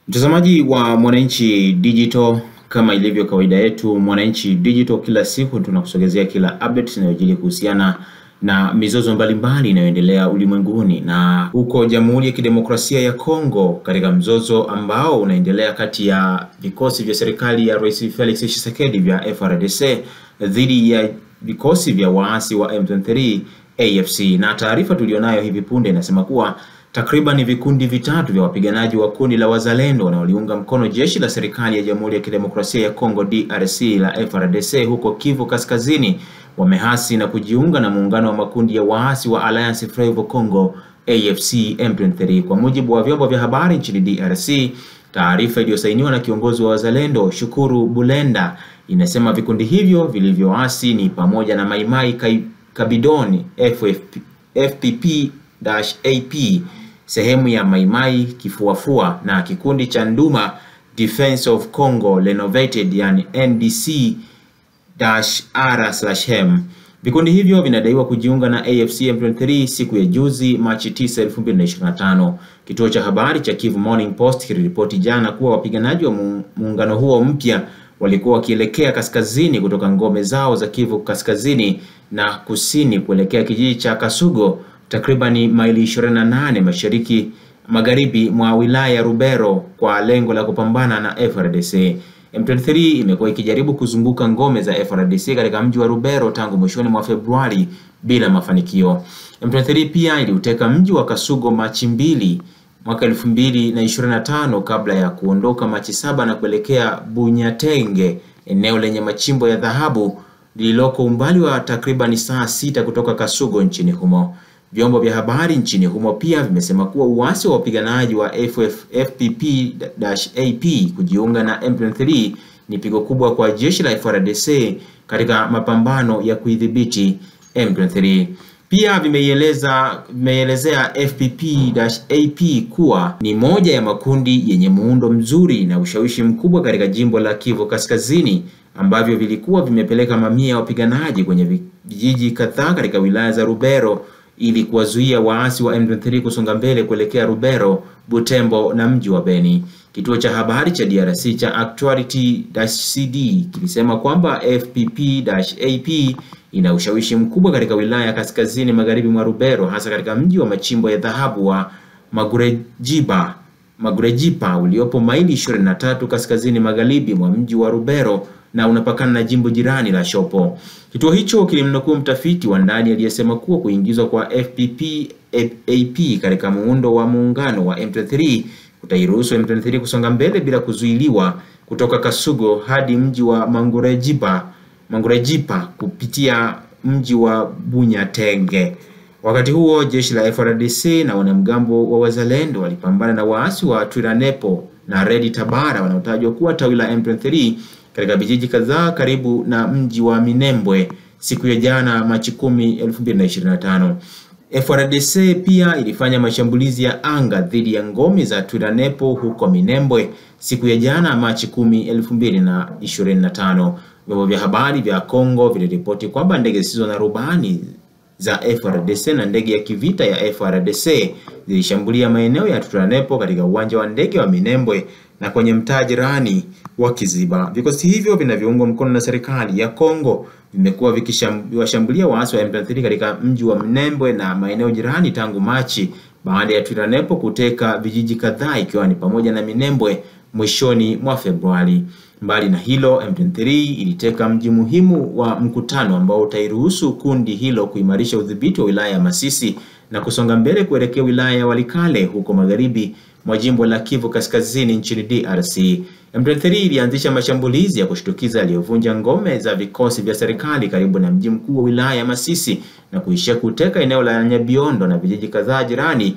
Mtazamaji wa Mwananchi Digital, kama ilivyo kawaida yetu, Mwananchi Digital kila siku tunakusogezea kila update inayojiri kuhusiana na mizozo mbalimbali inayoendelea ulimwenguni. Na huko Jamhuri ya Kidemokrasia ya Kongo, katika mzozo ambao unaendelea kati ya vikosi vya serikali ya Rais Felix Tshisekedi vya FARDC dhidi ya vikosi vya waasi wa M23 AFC. Na taarifa tulionayo hivi punde inasema kuwa takriban vikundi vitatu vya wapiganaji wa kundi la wazalendo wanaoliunga mkono jeshi la serikali ya Jamhuri ya Kidemokrasia ya Kongo DRC la FARDC huko Kivu Kaskazini wamehasi na kujiunga na muungano wa makundi ya waasi wa Alliance Fleuve Congo AFC M23. Kwa mujibu wa vyombo vya habari nchini DRC, taarifa iliyosainiwa na kiongozi wa wazalendo Shukuru Bulenda inasema vikundi hivyo vilivyoasi ni pamoja na Mai Mai Kabidoni FPP-AP, sehemu ya Mai Mai Kifuafua, na kikundi cha Nduma Defense of Congo Renovated yani NDC-R/M. Vikundi hivyo vinadaiwa kujiunga na AFC M23 siku ya juzi Machi 9, 2025. Kituo cha habari cha Kivu Morning Post kiliripoti jana kuwa wapiganaji wa muungano huo mpya walikuwa wakielekea kaskazini kutoka ngome zao za Kivu Kaskazini na Kusini kuelekea kijiji cha Kasugo, takribani maili 28 magharibi mwa wilaya ya Rubero, kwa lengo la kupambana na FARDC. M23 imekuwa ikijaribu kuzunguka ngome za FARDC katika mji wa Rubero tangu mwishoni mwa Februari bila mafanikio. M23 pia iliuteka mji wa Kasugo Machi 2 mwaka 2025 kabla ya kuondoka Machi 7 na kuelekea Bunyatenge, eneo lenye machimbo ya dhahabu lililoko umbali wa takriban saa 6 kutoka Kasugo nchini humo. Vyombo vya habari nchini humo pia vimesema kuwa uasi wa wapiganaji wa FPP-AP kujiunga na M23 ni pigo kubwa kwa jeshi la FARDC katika mapambano ya kuidhibiti M23. Pia vimeielezea FPP-AP kuwa ni moja ya makundi yenye muundo mzuri na ushawishi mkubwa katika jimbo la Kivu Kaskazini, ambavyo vilikuwa vimepeleka mamia ya wapiganaji kwenye vijiji kadhaa katika wilaya za Rubero ili kuwazuia waasi wa M23 kusonga mbele kuelekea Rubero, Butembo na mji wa Beni. Kituo cha habari cha DRC cha Actuality-CD kilisema kwamba FPP-AP ina ushawishi mkubwa katika wilaya ya kaskazini magharibi mwa Rubero, hasa katika mji wa machimbo ya dhahabu wa Magurejipa uliopo maili 23 kaskazini magharibi mwa mji wa Rubero na unapakana na jimbo jirani la Shopo. Kituo hicho kilimnukuu mtafiti wa ndani aliyesema kuwa kuingizwa kwa FPP-AP katika muundo wa muungano wa M23 kutairuhusu M23 kusonga mbele bila kuzuiliwa kutoka Kasugo hadi mji wa Mangurejipa kupitia mji wa Bunyatenge. Wakati huo jeshi la FARDC na wanamgambo wa wazalendo walipambana na waasi wa Twiranepo na Red Tabara wanaotajwa kuwa tawi la M23 katika vijiji kadhaa karibu na mji wa Minembwe siku ya jana Machi 10, 2025. FARDC pia ilifanya mashambulizi ya anga dhidi ya ngome za Twiranepo huko Minembwe siku ya jana Machi 10, 2025. Vyombo vya habari vya Kongo viliripoti kwamba ndege zisizo na rubani za FARDC na ndege ya kivita ya FARDC zilishambulia maeneo ya Twiranepo katika uwanja wa ndege wa Minembwe na kwenye mtaa jirani wa Kiziba. Vikosi hivyo vinavyoungwa mkono na serikali ya Kongo vimekuwa vikishambulia waasi wa M23 katika mji wa Minembwe na maeneo jirani tangu Machi, baada ya Twiranepo kuteka vijiji kadhaa ikiwa ni pamoja na Minembwe mwishoni mwa Februari. Mbali na hilo, M23 iliteka mji muhimu wa Mkutano ambao utairuhusu kundi hilo kuimarisha udhibiti wa wilaya ya Masisi na kusonga mbele kuelekea wilaya ya Walikale huko magharibi mwa jimbo la Kivu Kaskazini nchini DRC. M23 ilianzisha mashambulizi ya kushtukiza yaliyovunja ngome za vikosi vya serikali karibu na mji mkuu wa wilaya ya Masisi na kuishia kuteka eneo la Nyabiondo na vijiji kadhaa jirani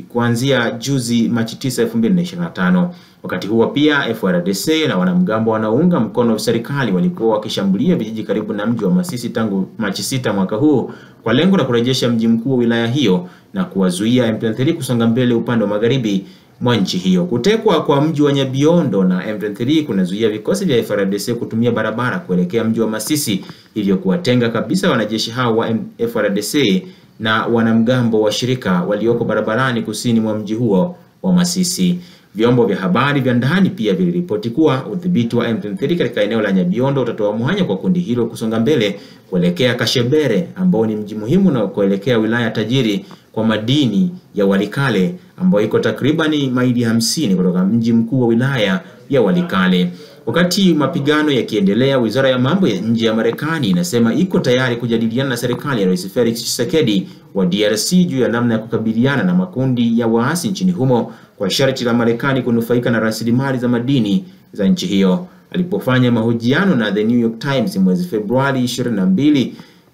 kuanzia juzi Machi 9, 2025. Wakati huo pia FARDC na wanamgambo wanaounga mkono serikali walikuwa wakishambulia vijiji karibu na mji wa Masisi tangu Machi 6 mwaka huu kwa lengo la kurejesha mji mkuu wa wilaya hiyo na kuwazuia M23 kusonga mbele upande wa magharibi mwa nchi hiyo. Kutekwa kwa mji wa Nyabiondo na M23 kunazuia vikosi vya FARDC kutumia barabara kuelekea mji wa Masisi, hivyo kuwatenga kabisa wanajeshi hao wa FARDC na wanamgambo wa shirika walioko barabarani kusini mwa mji huo wa Masisi. Vyombo vya habari vya ndani pia viliripoti kuwa udhibiti wa M23 katika eneo la Nyabiondo utatoa mwanya kwa kundi hilo kusonga mbele kuelekea Kashebere, ambao ni mji muhimu na kuelekea wilaya tajiri kwa madini ya Walikale, ambao iko takribani maili 50 kutoka mji mkuu wa wilaya ya Walikale. Wakati mapigano yakiendelea, Wizara ya Mambo ya Nje ya Marekani inasema iko tayari kujadiliana na serikali ya Rais Felix Tshisekedi wa DRC juu ya namna ya kukabiliana na makundi ya waasi nchini humo kwa sharti la Marekani kunufaika na rasilimali za madini za nchi hiyo. Alipofanya mahojiano na The New York Times mwezi Februari 22,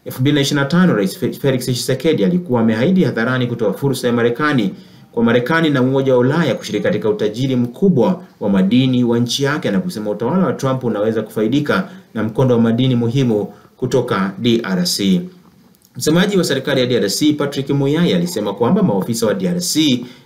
2025, Rais Felix Tshisekedi alikuwa ameahidi hadharani kutoa fursa ya Marekani na Umoja wa Ulaya kushiriki katika utajiri mkubwa wa madini wa nchi yake, na kusema utawala wa Trump unaweza kufaidika na mkondo wa madini muhimu kutoka DRC. Msemaji wa serikali ya DRC Patrick Muyaya alisema kwamba maofisa wa DRC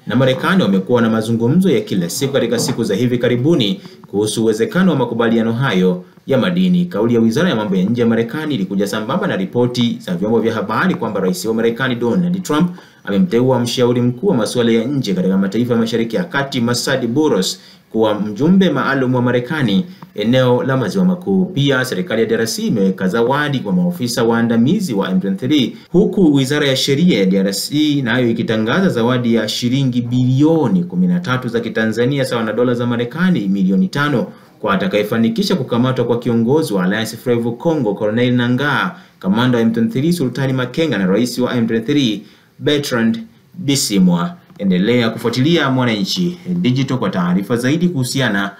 na Marekani wamekuwa na mazungumzo ya kila siku katika siku za hivi karibuni kuhusu uwezekano wa makubaliano hayo ya madini. Kauli ya Wizara ya Mambo ya Nje ya Marekani ilikuja sambamba na ripoti za vyombo vya habari kwamba Rais wa Marekani Donald Trump amemteua mshauri mkuu wa masuala ya nje katika mataifa ya Mashariki ya Kati Masad Boulos kuwa mjumbe maalum wa Marekani eneo la Maziwa Makuu. Pia serikali ya DRC imeweka zawadi kwa maofisa waandamizi wa M23, huku Wizara ya Sheria ya DRC nayo ikitangaza zawadi ya shilingi bilioni 13 za Kitanzania sawa na dola za Marekani milioni 5 kwa atakayefanikisha kukamatwa kwa kiongozi wa Alliance Fleuve Congo Corneille Nangaa, kamanda wa M23 Sultani Makenga na rais wa M23 Bertrand Bisimwa. Endelea kufuatilia Mwananchi Digital kwa taarifa zaidi kuhusiana